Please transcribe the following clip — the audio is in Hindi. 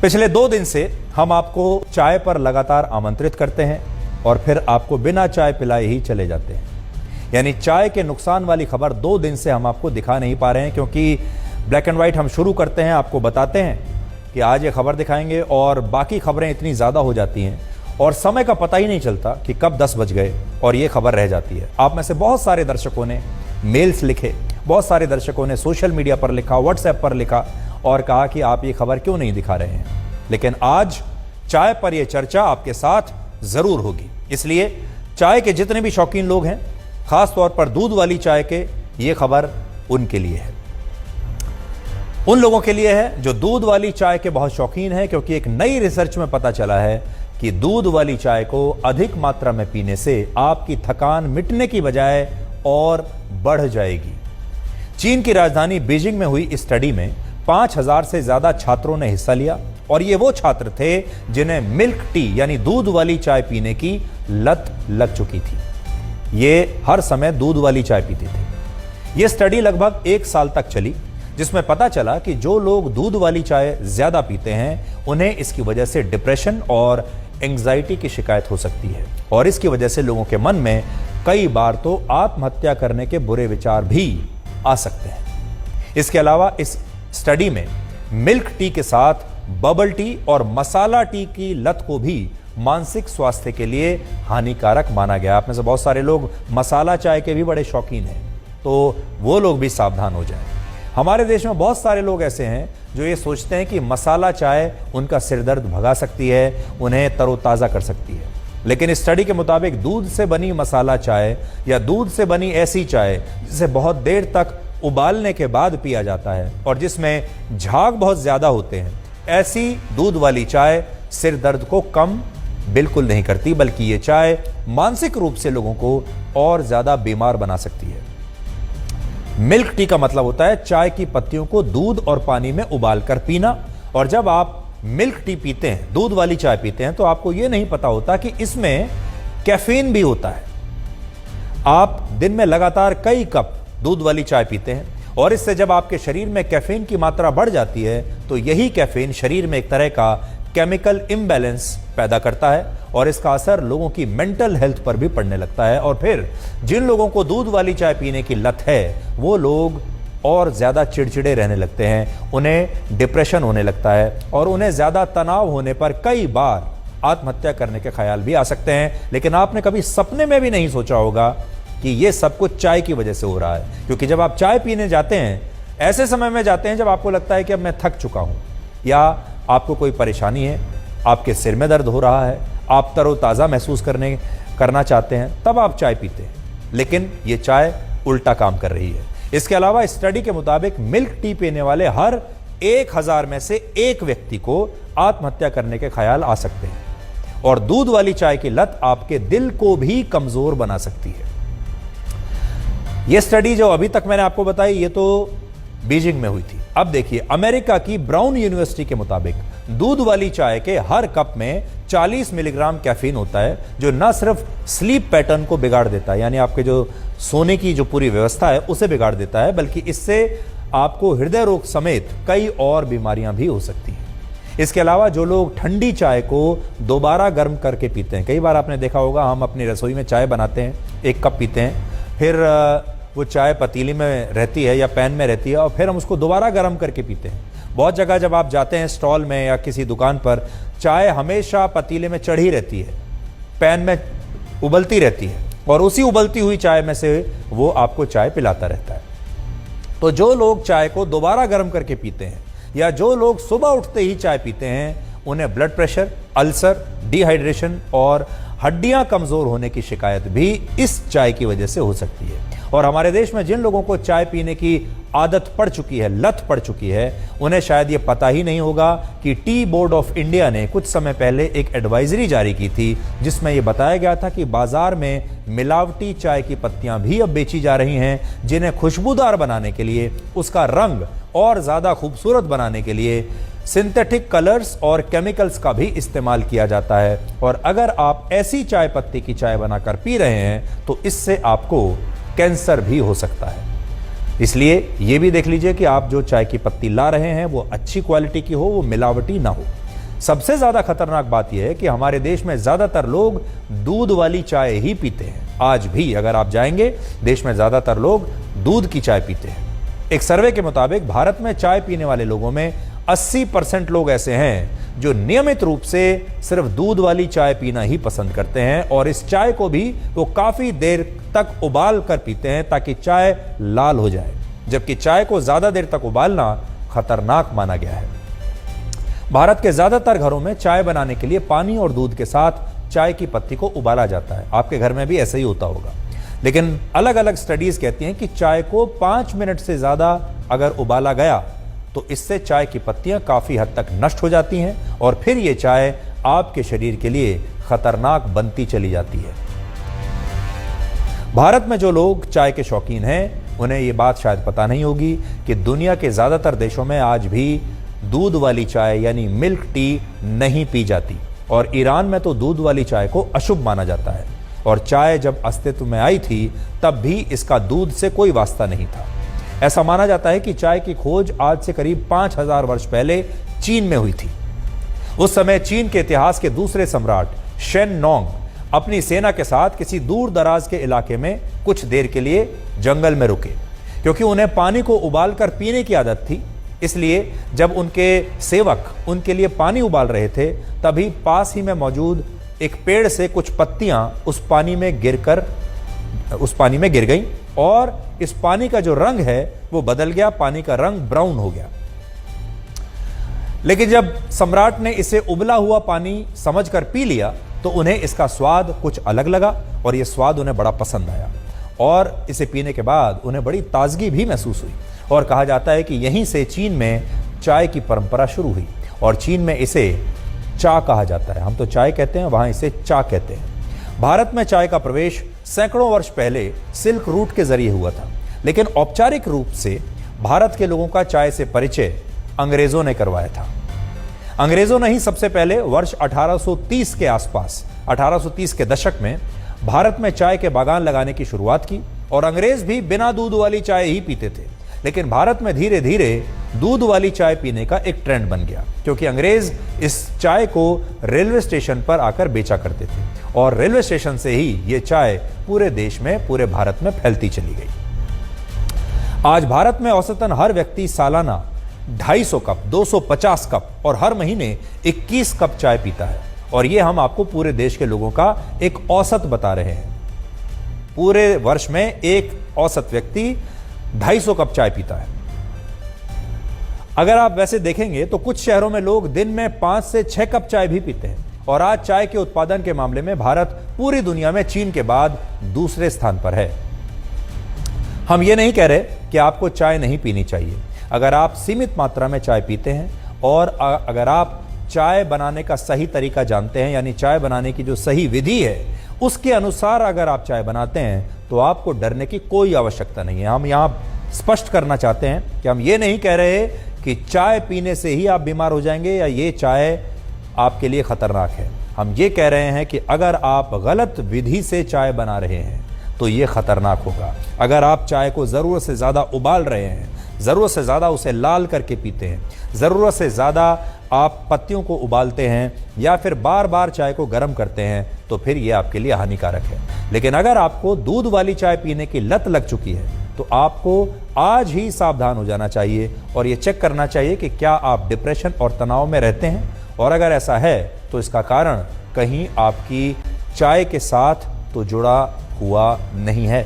पिछले 2 दिन से हम आपको चाय पर लगातार आमंत्रित करते हैं और फिर आपको बिना चाय पिलाए ही चले जाते हैं। यानी चाय के नुकसान वाली खबर 2 दिन से हम आपको दिखा नहीं पा रहे हैं, क्योंकि ब्लैक एंड व्हाइट हम शुरू करते हैं, आपको बताते हैं कि आज ये खबर दिखाएंगे और बाकी खबरें इतनी ज़्यादा हो जाती हैं और समय का पता ही नहीं चलता कि कब 10 बज गए और ये खबर रह जाती है। आप में से बहुत सारे दर्शकों ने मेल्स लिखे, बहुत सारे दर्शकों ने सोशल मीडिया पर लिखा, व्हाट्सएप पर लिखा और कहा कि आप ये खबर क्यों नहीं दिखा रहे हैं। लेकिन आज चाय पर यह चर्चा आपके साथ जरूर होगी, इसलिए चाय के जितने भी शौकीन लोग हैं, खास तौर पर दूध वाली चाय के, ये खबर उनके लिए है, उन लोगों के लिए है जो दूध वाली चाय के बहुत शौकीन हैं, क्योंकि एक नई रिसर्च में पता चला है कि दूध वाली चाय को अधिक मात्रा में पीने से आपकी थकान मिटने की बजाय और बढ़ जाएगी। चीन की राजधानी बीजिंग में हुई इस स्टडी में 5000 से ज्यादा छात्रों ने हिस्सा लिया और ये वो छात्र थे जिन्हें मिल्क टी यानी दूध वाली चाय पीने की लत लग चुकी थी। ये हर समय दूध वाली चाय पीते थे। ये स्टडी लगभग 1 साल तक चली, जिसमें पता चला कि जो लोग दूध वाली चाय ज्यादा पीते हैं उन्हें इसकी वजह से डिप्रेशन और एंग्जाइटी की शिकायत हो सकती है और इसकी वजह से लोगों के मन में कई बार तो आत्महत्या करने के बुरे विचार भी आ सकते हैं। इसके अलावा इस स्टडी में मिल्क टी के साथ बबल टी और मसाला टी की लत को भी मानसिक स्वास्थ्य के लिए हानिकारक माना गया। आप में से बहुत सारे लोग मसाला चाय के भी बड़े शौकीन हैं, तो वो लोग भी सावधान हो जाएं। हमारे देश में बहुत सारे लोग ऐसे हैं जो ये सोचते हैं कि मसाला चाय उनका सिरदर्द भगा सकती है, उन्हें तरोताज़ा कर सकती है। लेकिन इस स्टडी के मुताबिक दूध से बनी मसाला चाय या दूध से बनी ऐसी चाय जिसे बहुत देर तक उबालने के बाद पिया जाता है और जिसमें झाग बहुत ज़्यादा होते हैं, ऐसी दूध वाली चाय सिर दर्द को कम बिल्कुल नहीं करती, बल्कि ये चाय मानसिक रूप से लोगों को और ज़्यादा बीमार बना सकती है। मिल्क टी का मतलब होता है चाय की पत्तियों को दूध और पानी में उबालकर पीना, और जब आप मिल्क टी पीते हैं, दूध वाली चाय पीते हैं, तो आपको यह नहीं पता होता कि इसमें कैफीन भी होता है। आप दिन में लगातार कई कप दूध वाली चाय पीते हैं और इससे जब आपके शरीर में कैफीन की मात्रा बढ़ जाती है तो यही कैफीन शरीर में एक तरह का केमिकल इम्बैलेंस पैदा करता है और इसका असर लोगों की मेंटल हेल्थ पर भी पड़ने लगता है। और फिर जिन लोगों को दूध वाली चाय पीने की लत है वो लोग और ज़्यादा चिड़चिड़े रहने लगते हैं, उन्हें डिप्रेशन होने लगता है और उन्हें ज़्यादा तनाव होने पर कई बार आत्महत्या करने के ख्याल भी आ सकते हैं। लेकिन आपने कभी सपने में भी नहीं सोचा होगा कि ये सब कुछ चाय की वजह से हो रहा है, क्योंकि जब आप चाय पीने जाते हैं ऐसे समय में जाते हैं जब आपको लगता है कि अब मैं थक चुका हूँ या आपको कोई परेशानी है, आपके सिर में दर्द हो रहा है, आप तरोताज़ा महसूस करना चाहते हैं, तब आप चाय पीते हैं। लेकिन ये चाय उल्टा काम कर रही है। इसके अलावा स्टडी के मुताबिक मिल्क टी पीने वाले हर 1000 में से 1 व्यक्ति को आत्महत्या करने के ख्याल आ सकते हैं और दूध वाली चाय की लत आपके दिल को भी कमजोर बना सकती है। यह स्टडी जो अभी तक मैंने आपको बताई ये तो बीजिंग में हुई थी। अब देखिए अमेरिका की ब्राउन यूनिवर्सिटी के मुताबिक दूध वाली चाय के हर कप में 40 मिलीग्राम कैफीन होता है, जो न सिर्फ स्लीप पैटर्न को बिगाड़ देता है, यानी आपके जो सोने की जो पूरी व्यवस्था है उसे बिगाड़ देता है, बल्कि इससे आपको हृदय रोग समेत कई और बीमारियां भी हो सकती हैं। इसके अलावा जो लोग ठंडी चाय को दोबारा गर्म करके पीते हैं, कई बार आपने देखा होगा हम अपनी रसोई में चाय बनाते हैं, 1 कप पीते हैं, फिर वो चाय पतीली में रहती है या पैन में रहती है और फिर हम उसको दोबारा गर्म करके पीते हैं। बहुत जगह जब आप जाते हैं स्टॉल में या किसी दुकान पर, चाय हमेशा पतीले में चढ़ी रहती है, पैन में उबलती रहती है और उसी उबलती हुई चाय में से वो आपको चाय पिलाता रहता है। तो जो लोग चाय को दोबारा गर्म करके पीते हैं या जो लोग सुबह उठते ही चाय पीते हैं, उन्हें ब्लड प्रेशर, अल्सर, डिहाइड्रेशन और हड्डियां कमजोर होने की शिकायत भी इस चाय की वजह से हो सकती है। और हमारे देश में जिन लोगों को चाय पीने की आदत पड़ चुकी है, लत पड़ चुकी है, उन्हें शायद ये पता ही नहीं होगा कि टी बोर्ड ऑफ इंडिया ने कुछ समय पहले एक एडवाइजरी जारी की थी जिसमें यह बताया गया था कि बाजार में मिलावटी चाय की पत्तियां भी अब बेची जा रही हैं, जिन्हें खुशबूदार बनाने के लिए, उसका रंग और ज्यादा खूबसूरत बनाने के लिए सिंथेटिक कलर्स और केमिकल्स का भी इस्तेमाल किया जाता है। और अगर आप ऐसी चाय पत्ती की चाय बनाकर पी रहे हैं तो इससे आपको कैंसर भी हो सकता है। इसलिए ये भी देख लीजिए कि आप जो चाय की पत्ती ला रहे हैं वो अच्छी क्वालिटी की हो, वो मिलावटी ना हो। सबसे ज्यादा खतरनाक बात यह है कि हमारे देश में ज्यादातर लोग दूध वाली चाय ही पीते हैं। आज भी अगर आप जाएंगे, देश में ज्यादातर लोग दूध की चाय पीते हैं। एक सर्वे के मुताबिक भारत में चाय पीने वाले लोगों में 80% लोग ऐसे हैं जो नियमित रूप से सिर्फ दूध वाली चाय पीना ही पसंद करते हैं, और इस चाय को भी वो काफी देर तक उबाल कर पीते हैं ताकि चाय लाल हो जाए, जबकि चाय को ज्यादा देर तक उबालना खतरनाक माना गया है। भारत के ज्यादातर घरों में चाय बनाने के लिए पानी और दूध के साथ चाय की पत्ती को उबाला जाता है। आपके घर में भी ऐसा ही होता होगा, लेकिन अलग अलग स्टडीज कहती हैं कि चाय को 5 मिनट से ज्यादा अगर उबाला गया तो इससे चाय की पत्तियां काफी हद तक नष्ट हो जाती हैं और फिर ये चाय आपके शरीर के लिए खतरनाक बनती चली जाती है। भारत में जो लोग चाय के शौकीन हैं, उन्हें ये बात शायद पता नहीं होगी कि दुनिया के ज्यादातर देशों में आज भी दूध वाली चाय यानी मिल्क टी नहीं पी जाती, और ईरान में तो दूध वाली चाय को अशुभ माना जाता है, और चाय जब अस्तित्व में आई थी तब भी इसका दूध से कोई वास्ता नहीं था। ऐसा माना जाता है कि चाय की खोज आज से करीब 5000 वर्ष पहले चीन में हुई थी। उस समय चीन के इतिहास के दूसरे सम्राट शेन नोंग अपनी सेना के साथ किसी दूर दराज के इलाके में कुछ देर के लिए जंगल में रुके, क्योंकि उन्हें पानी को उबालकर पीने की आदत थी। इसलिए जब उनके सेवक उनके लिए पानी उबाल रहे थे, तभी पास ही में मौजूद एक पेड़ से कुछ पत्तियां उस पानी में गिर गईं, और इस पानी का जो रंग है वो बदल गया, पानी का रंग ब्राउन हो गया। लेकिन जब सम्राट ने इसे उबला हुआ पानी समझकर पी लिया तो उन्हें इसका स्वाद कुछ अलग लगा, और यह स्वाद उन्हें बड़ा पसंद आया, और इसे पीने के बाद उन्हें बड़ी ताजगी भी महसूस हुई। और कहा जाता है कि यहीं से चीन में चाय की परंपरा शुरू हुई, और चीन में इसे चा कहा जाता है। हम तो चाय कहते हैं, वहां इसे चा कहते हैं। भारत में चाय का प्रवेश सैकड़ों वर्ष पहले सिल्क रूट के जरिए हुआ था, लेकिन औपचारिक रूप से भारत के लोगों का चाय से परिचय अंग्रेजों ने करवाया था। अंग्रेजों ने ही सबसे पहले वर्ष 1830 के आसपास, 1830 के दशक में भारत में चाय के बागान लगाने की शुरुआत की, और अंग्रेज भी बिना दूध वाली चाय ही पीते थे। लेकिन भारत में धीरे धीरे दूध वाली चाय पीने का एक ट्रेंड बन गया, क्योंकि अंग्रेज इस चाय को रेलवे स्टेशन पर आकर बेचा करते थे, और रेलवे स्टेशन से ही ये चाय पूरे देश में, पूरे भारत में फैलती चली गई। आज भारत में औसतन हर व्यक्ति सालाना 250 कप, 250 कप और हर महीने 21 कप चाय पीता है, और ये हम आपको पूरे देश के लोगों का एक औसत बता रहे हैं। पूरे वर्ष में एक औसत व्यक्ति 250 कप चाय पीता है। अगर आप वैसे देखेंगे तो कुछ शहरों में लोग दिन में 5 से 6 कप चाय भी पीते हैं, और आज चाय के उत्पादन के मामले में भारत पूरी दुनिया में चीन के बाद दूसरे स्थान पर है। हम ये नहीं कह रहे कि आपको चाय नहीं पीनी चाहिए। अगर आप सीमित मात्रा में चाय पीते हैं, और अगर आप चाय बनाने का सही तरीका जानते हैं, यानी चाय बनाने की जो सही विधि है उसके अनुसार अगर आप चाय बनाते हैं, तो आपको डरने की कोई आवश्यकता नहीं है। हम यहाँ स्पष्ट करना चाहते हैं कि हम ये नहीं कह रहे कि चाय पीने से ही आप बीमार हो जाएंगे या ये चाय आपके लिए खतरनाक है। हम ये कह रहे हैं कि अगर आप गलत विधि से चाय बना रहे हैं तो ये खतरनाक होगा। अगर आप चाय को ज़रूरत से ज़्यादा उबाल रहे हैं, ज़रूरत से ज़्यादा उसे लाल करके पीते हैं, ज़रूरत से ज़्यादा आप पत्तियों को उबालते हैं, या फिर बार बार चाय को गर्म करते हैं, तो फिर ये आपके लिए हानिकारक है। लेकिन अगर आपको दूध वाली चाय पीने की लत लग चुकी है तो आपको आज ही सावधान हो जाना चाहिए और ये चेक करना चाहिए कि क्या आप डिप्रेशन और तनाव में रहते हैं, और अगर ऐसा है तो इसका कारण कहीं आपकी चाय के साथ तो जुड़ा हुआ नहीं है।